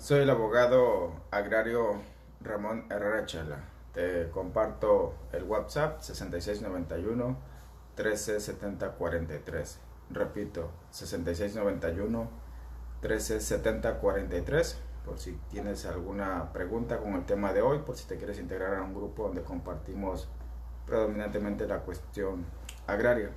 Soy el abogado agrario Ramón Herrera Chela. Te comparto el WhatsApp 6691 137043. Repito, 6691 137043. Por si tienes alguna pregunta con el tema de hoy, por si te quieres integrar a un grupo donde compartimos predominantemente la cuestión agraria.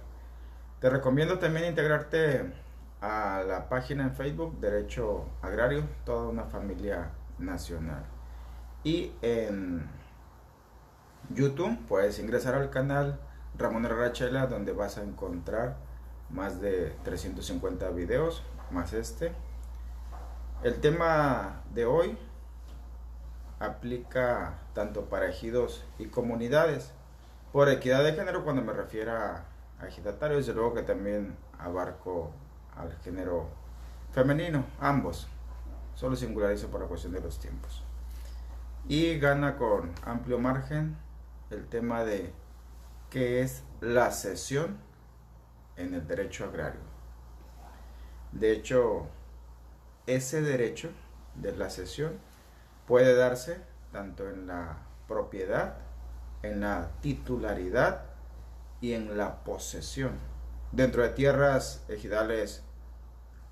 Te recomiendo también integrarte a la página en Facebook Derecho Agrario, toda una familia nacional. Y en YouTube puedes ingresar al canal Ramón Herrera Chela, donde vas a encontrar más de 350 videos, más este. El tema de hoy aplica tanto para ejidos y comunidades. Por equidad de género, cuando me refiero a ejidatarios, desde luego que también abarco al género femenino, ambos. Solo singularizo por la cuestión de los tiempos. Y gana con amplio margen el tema de qué es la cesión en el derecho agrario. De hecho, ese derecho de la cesión puede darse tanto en la propiedad, en la titularidad y en la posesión dentro de tierras ejidales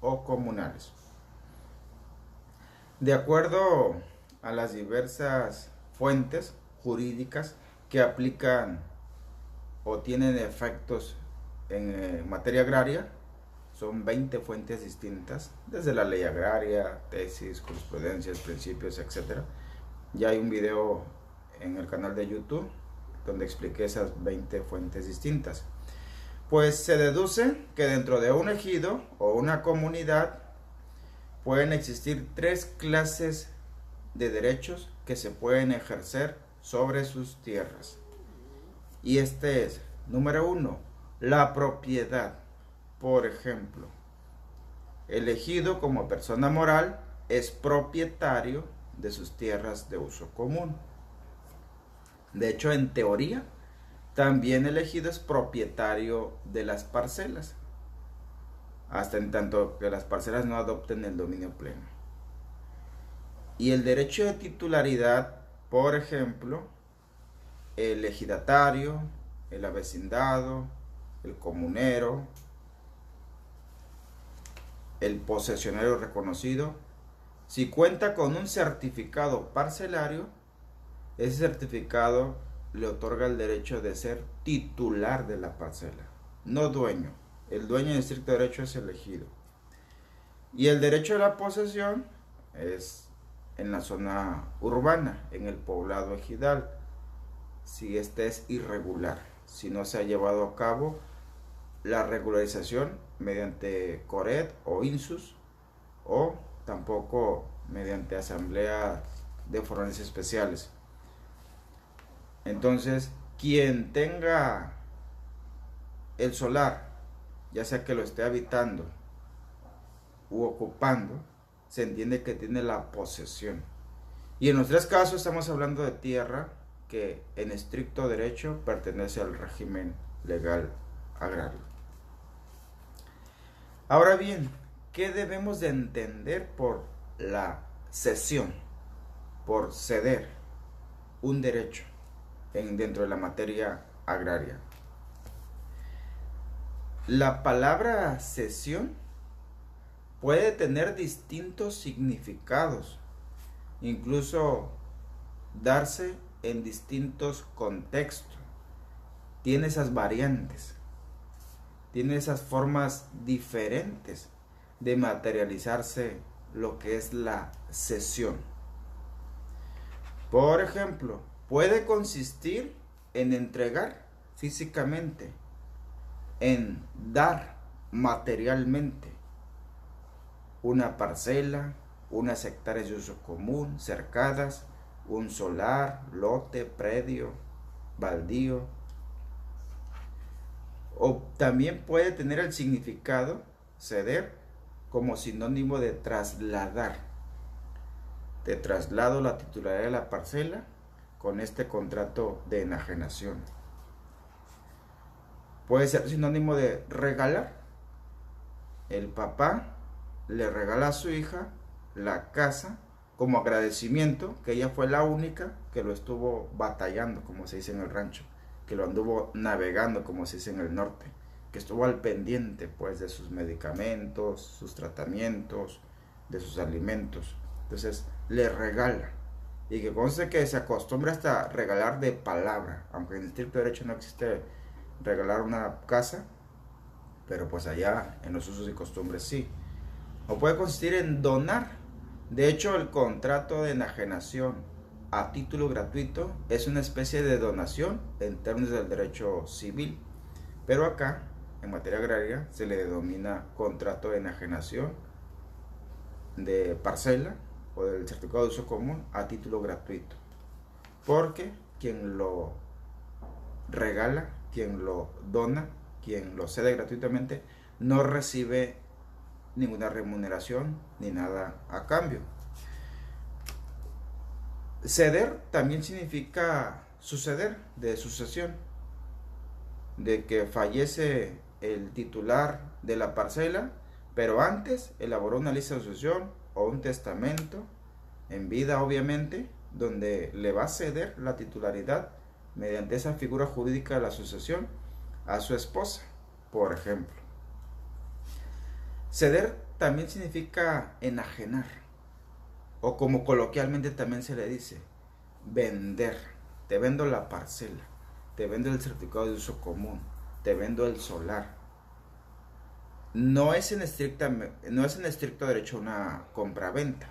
o comunales. De acuerdo a las diversas fuentes jurídicas que aplican o tienen efectos en materia agraria, son 20 fuentes distintas, desde la ley agraria, tesis, jurisprudencias, principios, etc. Ya hay un video en el canal de YouTube donde expliqué esas 20 fuentes distintas. Pues se deduce que dentro de un ejido o una comunidad pueden existir tres clases de derechos que se pueden ejercer sobre sus tierras. Y este es, número 1, la propiedad. Por ejemplo, el ejido como persona moral es propietario de sus tierras de uso común. De hecho, en teoría, también el ejido es propietario de las parcelas, hasta en tanto que las parcelas no adopten el dominio pleno. Y el derecho de titularidad, por ejemplo, el ejidatario, el avecindado, el comunero, el posesionario reconocido, si cuenta con un certificado parcelario, ese certificado le otorga el derecho de ser titular de la parcela, no dueño. El dueño en estricto derecho es el ejido. Y el derecho de la posesión es en la zona urbana, en el poblado ejidal, si este es irregular, si no se ha llevado a cabo la regularización mediante CORED o INSUS, o tampoco mediante asambleas de forenses especiales. Entonces, quien tenga el solar, ya sea que lo esté habitando u ocupando, se entiende que tiene la posesión. Y en los tres casos estamos hablando de tierra que en estricto derecho pertenece al régimen legal agrario. Ahora bien, ¿qué debemos de entender por la cesión? Por ceder un derecho dentro de la materia agraria. La palabra cesión puede tener distintos significados, incluso darse en distintos contextos. Tiene esas variantes, tiene esas formas diferentes de materializarse lo que es la cesión. Por ejemplo, puede consistir en entregar físicamente, en dar materialmente una parcela, unas hectáreas de uso común, cercadas, un solar, lote, predio, baldío. O también puede tener el significado, ceder, como sinónimo de trasladar. Te traslado la titularidad de la parcela con este contrato de enajenación. Puede ser sinónimo de regalar. El papá le regala a su hija la casa como agradecimiento que ella fue la única que lo estuvo batallando, como se dice en el rancho, que lo anduvo navegando, como se dice en el norte, que estuvo al pendiente pues de sus medicamentos, sus tratamientos, de sus alimentos. Entonces le regala, y que conste que se acostumbra hasta regalar de palabra, aunque en el estricto derecho no existe regalar una casa, pero pues allá en los usos y costumbres sí. O puede consistir en donar. De hecho, el contrato de enajenación a título gratuito es una especie de donación en términos del derecho civil, pero acá, en materia agraria, se le denomina contrato de enajenación de parcela o del certificado de uso común a título gratuito, porque quien lo regala, quien lo dona, quien lo cede gratuitamente, no recibe ninguna remuneración ni nada a cambio. Ceder también significa suceder, de sucesión, de que fallece el titular de la parcela, pero antes elaboró una lista de sucesión o un testamento, en vida obviamente, donde le va a ceder la titularidad mediante esa figura jurídica de la sucesión a su esposa, por ejemplo. Ceder también significa enajenar, o como coloquialmente también se le dice, vender. Te vendo la parcela, te vendo el certificado de uso común, te vendo el solar. No es en estricto derecho una compraventa,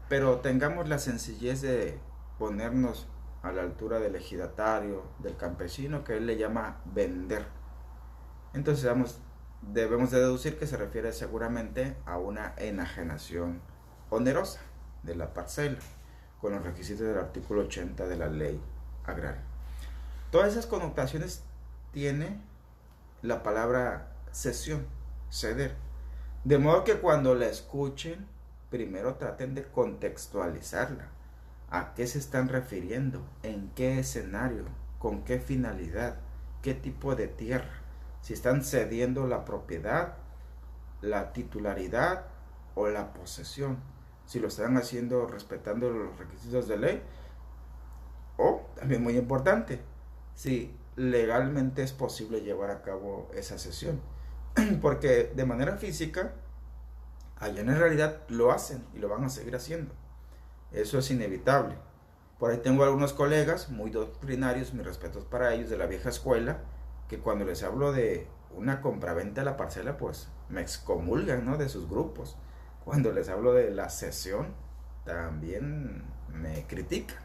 pero tengamos la sencillez de ponernos a la altura del ejidatario, del campesino, que él le llama vender. Entonces debemos de deducir que se refiere seguramente a una enajenación onerosa de la parcela, con los requisitos del artículo 80 de la ley agraria. Todas esas connotaciones tiene la palabra cesión, ceder. De modo que cuando la escuchen, primero traten de contextualizarla. ¿A qué se están refiriendo? ¿En qué escenario? ¿Con qué finalidad? ¿Qué tipo de tierra? Si están cediendo la propiedad, la titularidad o la posesión. Si lo están haciendo respetando los requisitos de ley. O, también muy importante, si legalmente es posible llevar a cabo esa cesión. Porque de manera física, allá en realidad lo hacen y lo van a seguir haciendo. Eso es inevitable. Por ahí tengo algunos colegas muy doctrinarios, mis respetos para ellos, de la vieja escuela, que cuando les hablo de una compraventa de la parcela, pues me excomulgan, ¿no?, de sus grupos. Cuando les hablo de la cesión, también me critican,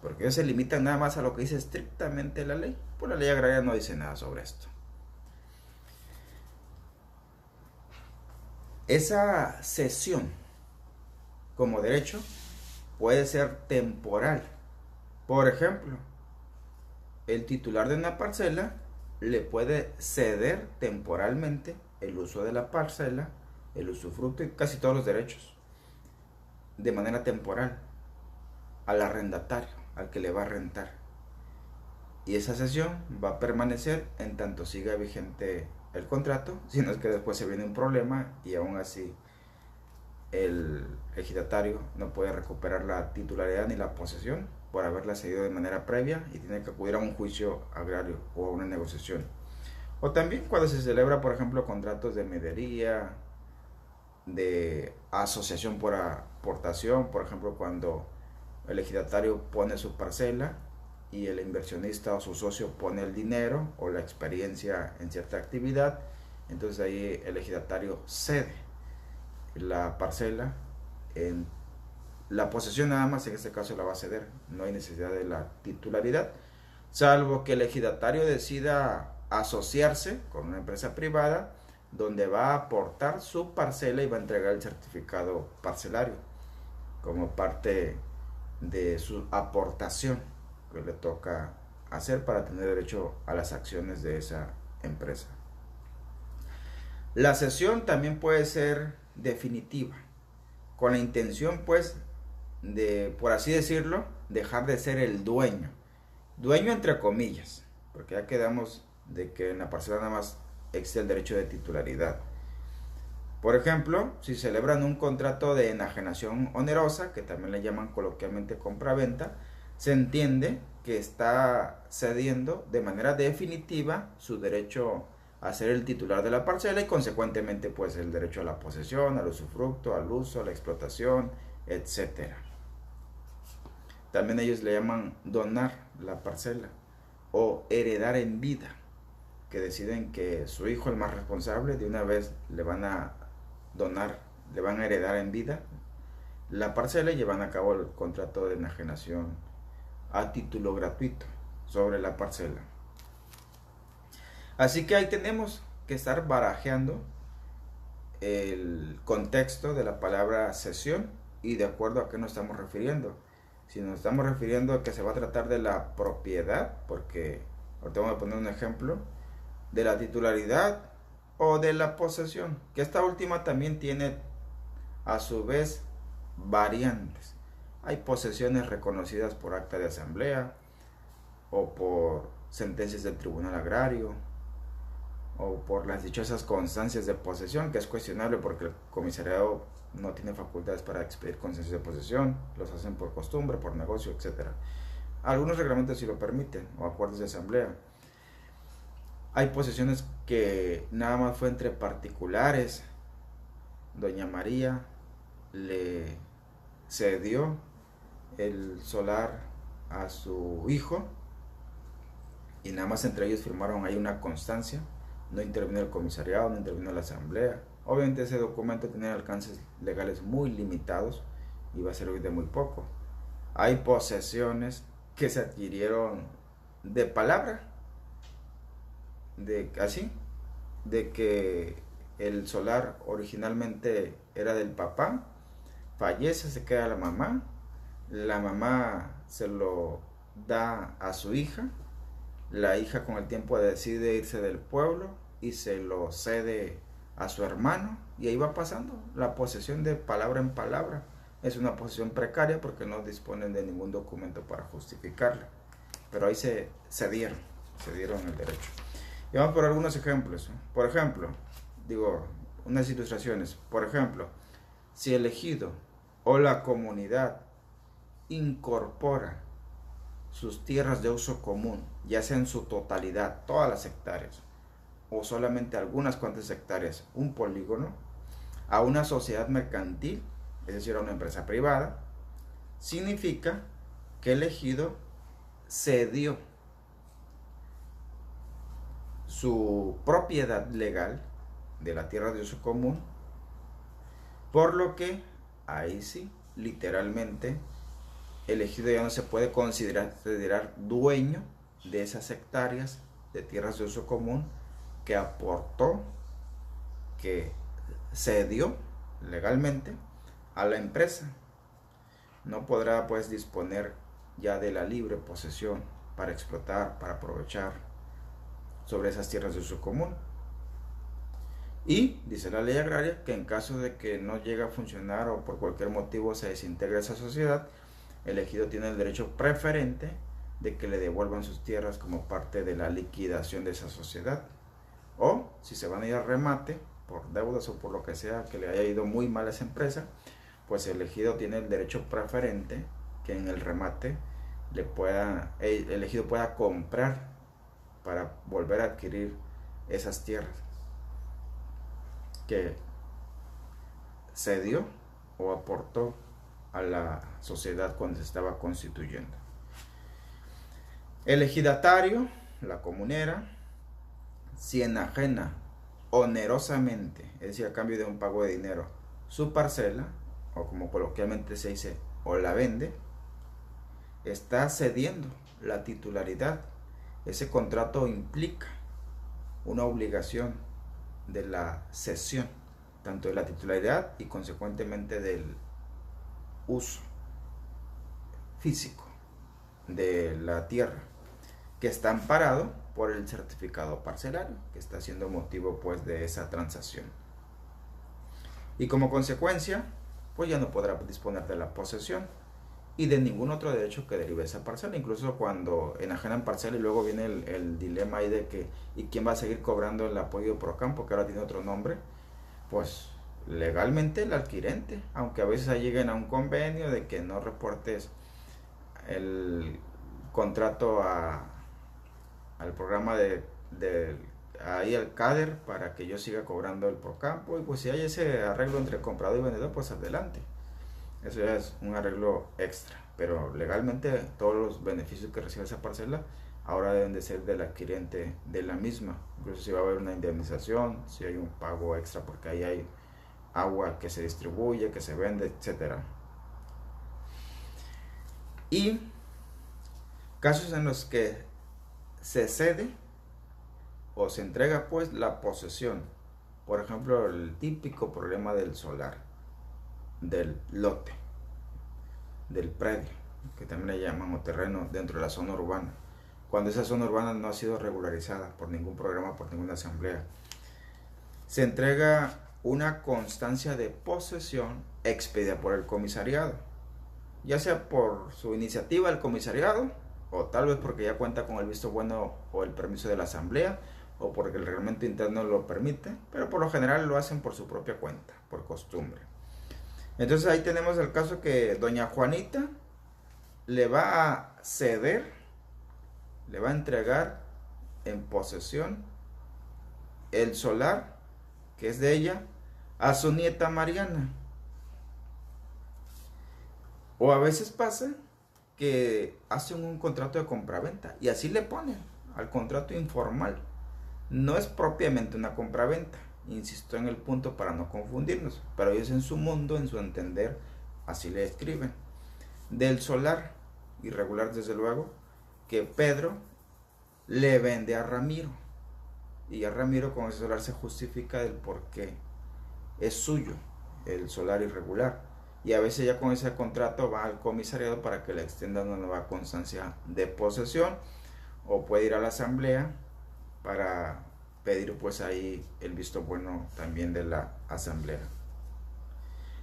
porque ellos se limitan nada más a lo que dice estrictamente la ley. Pues la ley agraria no dice nada sobre esto. Esa cesión como derecho puede ser temporal. Por ejemplo, el titular de una parcela le puede ceder temporalmente el uso de la parcela, el usufructo y casi todos los derechos de manera temporal al arrendatario, al que le va a rentar. Y esa cesión va a permanecer en tanto siga vigente el contrato, si no es que después se viene un problema y aún así el ejidatario no puede recuperar la titularidad ni la posesión por haberla cedido de manera previa y tiene que acudir a un juicio agrario o a una negociación. O también cuando se celebra, por ejemplo, contratos de medería, de asociación por aportación, por ejemplo, cuando el ejidatario pone su parcela y el inversionista o su socio pone el dinero o la experiencia en cierta actividad, entonces ahí el ejidatario cede la parcela, en la posesión nada más, en este caso la va a ceder, no hay necesidad de la titularidad, salvo que el ejidatario decida asociarse con una empresa privada donde va a aportar su parcela y va a entregar el certificado parcelario como parte de su aportación que le toca hacer para tener derecho a las acciones de esa empresa. La cesión también puede ser definitiva, con la intención pues de, por así decirlo, dejar de ser el dueño entre comillas, porque ya quedamos de que en la parcela nada más existe el derecho de titularidad. Por ejemplo, si celebran un contrato de enajenación onerosa, que también le llaman coloquialmente compraventa, se entiende que está cediendo de manera definitiva su derecho a ser el titular de la parcela y consecuentemente pues el derecho a la posesión, al usufructo, al uso, a la explotación, etcétera. También ellos le llaman donar la parcela o heredar en vida, que deciden que su hijo, el más responsable, de una vez le van a donar, le van a heredar en vida la parcela y llevan a cabo el contrato de enajenación a título gratuito sobre la parcela. Así que ahí tenemos que estar barajeando el contexto de la palabra cesión y de acuerdo a qué nos estamos refiriendo. Si nos estamos refiriendo a que se va a tratar de la propiedad, porque ahorita vamos a poner un ejemplo, de la titularidad o de la posesión, que esta última también tiene a su vez variantes. Hay posesiones reconocidas por acta de asamblea o por sentencias del tribunal agrario o por las dichosas constancias de posesión, que es cuestionable porque el comisariado no tiene facultades para expedir constancias de posesión, los hacen por costumbre, por negocio, etc. Algunos reglamentos sí lo permiten, o acuerdos de asamblea. Hay posesiones que nada más fue entre particulares. Doña María le cedió el solar a su hijo y nada más entre ellos firmaron ahí una constancia. No intervino el comisariado, no intervino la asamblea. Obviamente ese documento tenía alcances legales muy limitados y va a servir de muy poco. Hay posesiones que se adquirieron de palabra, de que el solar originalmente era del papá, fallece, se queda la mamá se lo da a su hija, la hija con el tiempo decide irse del pueblo y se lo cede a su hermano y ahí va pasando la posesión de palabra en palabra. Es una posesión precaria porque no disponen de ningún documento para justificarla, pero ahí se dieron el derecho. Y vamos por algunos ejemplos. Por ejemplo, unas ilustraciones. Por ejemplo, si el ejido o la comunidad incorpora sus tierras de uso común, ya sea en su totalidad, todas las hectáreas, o solamente algunas cuantas hectáreas, un polígono, a una sociedad mercantil, es decir, a una empresa privada, significa que el ejido cedió su propiedad legal de la tierra de uso común, por lo que ahí sí, literalmente, el ejido ya no se puede considerar dueño de esas hectáreas de tierras de uso común que aportó, que cedió legalmente a la empresa. No podrá pues disponer ya de la libre posesión para explotar, para aprovechar sobre esas tierras de uso común. Y dice la ley agraria que en caso de que no llegue a funcionar o por cualquier motivo se desintegre esa sociedad, el ejido tiene el derecho preferente de que le devuelvan sus tierras como parte de la liquidación de esa sociedad. O si se van a ir a remate por deudas o por lo que sea que le haya ido muy mal a esa empresa, pues el ejido tiene el derecho preferente que en el remate el ejido pueda comprar para volver a adquirir esas tierras que cedió o aportó a la sociedad cuando se estaba constituyendo. El ejidatario, la comunera, si enajena onerosamente, es decir, a cambio de un pago de dinero, su parcela, o como coloquialmente se dice, o la vende, está cediendo la titularidad. Ese contrato implica una obligación de la cesión, tanto de la titularidad y consecuentemente del uso físico de la tierra, que está amparado por el certificado parcelario, que está siendo motivo pues de esa transacción. Y como consecuencia, pues ya no podrá disponer de la posesión y de ningún otro derecho que derive de esa parcela. Incluso cuando enajenan parcela y luego viene el dilema ahí de que ¿y quién va a seguir cobrando el apoyo pro campo, que ahora tiene otro nombre? Pues legalmente el adquirente, aunque a veces lleguen a un convenio de que no reportes el contrato al programa de ahí al CADER para que yo siga cobrando el procampo, y pues si hay ese arreglo entre comprador y vendedor, pues adelante, eso ya es un arreglo extra, pero legalmente todos los beneficios que recibe esa parcela ahora deben de ser del adquirente de la misma, incluso si va a haber una indemnización, si hay un pago extra porque ahí hay agua que se distribuye, que se vende, etcétera. Y casos en los que se cede o se entrega pues la posesión, por ejemplo el típico problema del solar, del lote, del predio, que también le llaman, o terreno dentro de la zona urbana, cuando esa zona urbana no ha sido regularizada por ningún programa, por ninguna asamblea, se entrega una constancia de posesión expedida por el comisariado, ya sea por su iniciativa el comisariado, o tal vez porque ya cuenta con el visto bueno o el permiso de la asamblea, o porque el reglamento interno lo permite, pero por lo general lo hacen por su propia cuenta, por costumbre. Entonces ahí tenemos el caso que doña Juanita le va a ceder, le va a entregar en posesión el solar que es de ella a su nieta Mariana. O a veces pasa que hacen un contrato de compraventa y así le ponen al contrato informal. No es propiamente una compraventa, insisto en el punto para no confundirnos, pero ellos en su mundo, en su entender, así le escriben. Del solar irregular, desde luego, que Pedro le vende a Ramiro, y a Ramiro con ese solar se justifica del por qué es suyo el solar irregular, y a veces ya con ese contrato va al comisariado para que le extiendan una nueva constancia de posesión, o puede ir a la asamblea para pedir pues ahí el visto bueno también de la asamblea.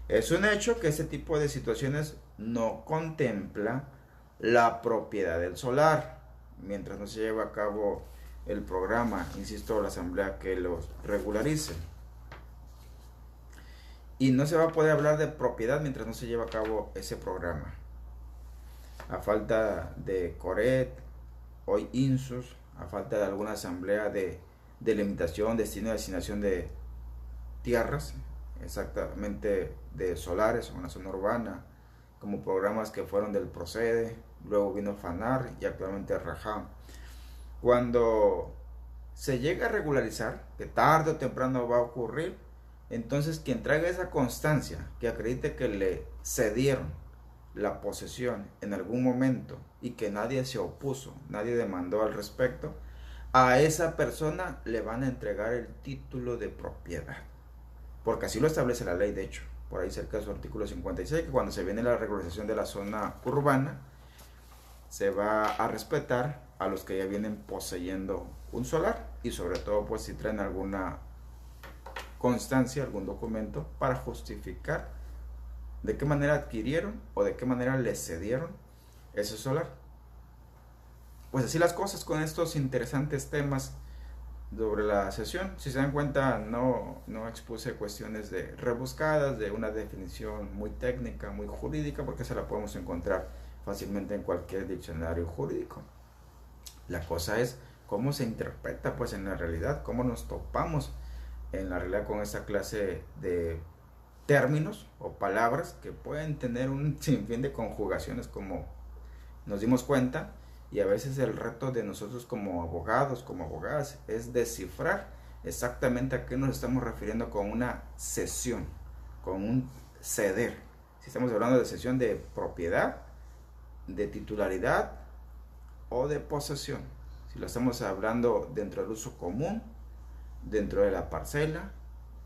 Es un hecho que este tipo de situaciones no contempla la propiedad del solar mientras no se lleva a cabo el programa, insisto, la asamblea que los regularice. Y no se va a poder hablar de propiedad mientras no se lleva a cabo ese programa. A falta de CORET, hoy INSUS, a falta de alguna asamblea de delimitación, destino y asignación de tierras, exactamente de solares en una zona urbana, como programas que fueron del Procede, luego vino FANAR y actualmente RAJAM. Cuando se llega a regularizar, que tarde o temprano va a ocurrir, entonces quien traiga esa constancia que acredite que le cedieron la posesión en algún momento y que nadie se opuso, nadie demandó al respecto, a esa persona le van a entregar el título de propiedad, porque así lo establece la ley. De hecho, por ahí cerca de su artículo 56, que cuando se viene la regularización de la zona urbana, se va a respetar a los que ya vienen poseyendo un solar, y sobre todo pues si traen alguna constancia, algún documento para justificar de qué manera adquirieron o de qué manera les cedieron ese solar. Pues así las cosas con estos interesantes temas sobre la sesión. Si se dan cuenta, no expuse cuestiones rebuscadas, de una definición muy técnica, muy jurídica, porque se la podemos encontrar fácilmente en cualquier diccionario jurídico. La cosa es cómo se interpreta pues en la realidad, cómo nos topamos en la realidad con esta clase de términos o palabras que pueden tener un sinfín de conjugaciones, como nos dimos cuenta. Y a veces el reto de nosotros como abogados, como abogadas, es descifrar exactamente a qué nos estamos refiriendo con una cesión, con un ceder. Si estamos hablando de cesión de propiedad, de titularidad o de posesión. Si lo estamos hablando dentro del uso común, dentro de la parcela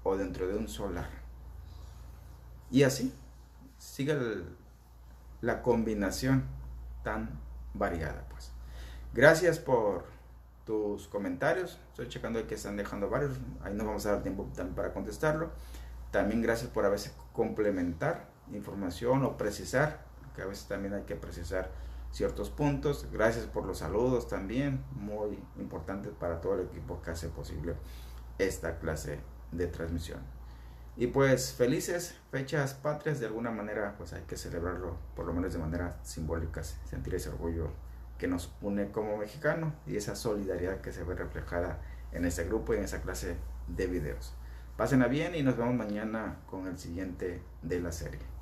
o dentro de un solar. Y así sigue la combinación tan variada pues. Gracias por tus comentarios, estoy checando que están dejando varios, ahí nos vamos a dar tiempo también para contestarlo. También gracias por a veces complementar información o precisar, que a veces también hay que precisar ciertos puntos. Gracias por los saludos también, muy importantes para todo el equipo que hace posible esta clase de transmisión. Y pues felices fechas patrias, de alguna manera pues hay que celebrarlo, por lo menos de manera simbólica, sentir ese orgullo que nos une como mexicanos y esa solidaridad que se ve reflejada en este grupo y en esa clase de videos. Pásenla bien y nos vemos mañana con el siguiente de la serie.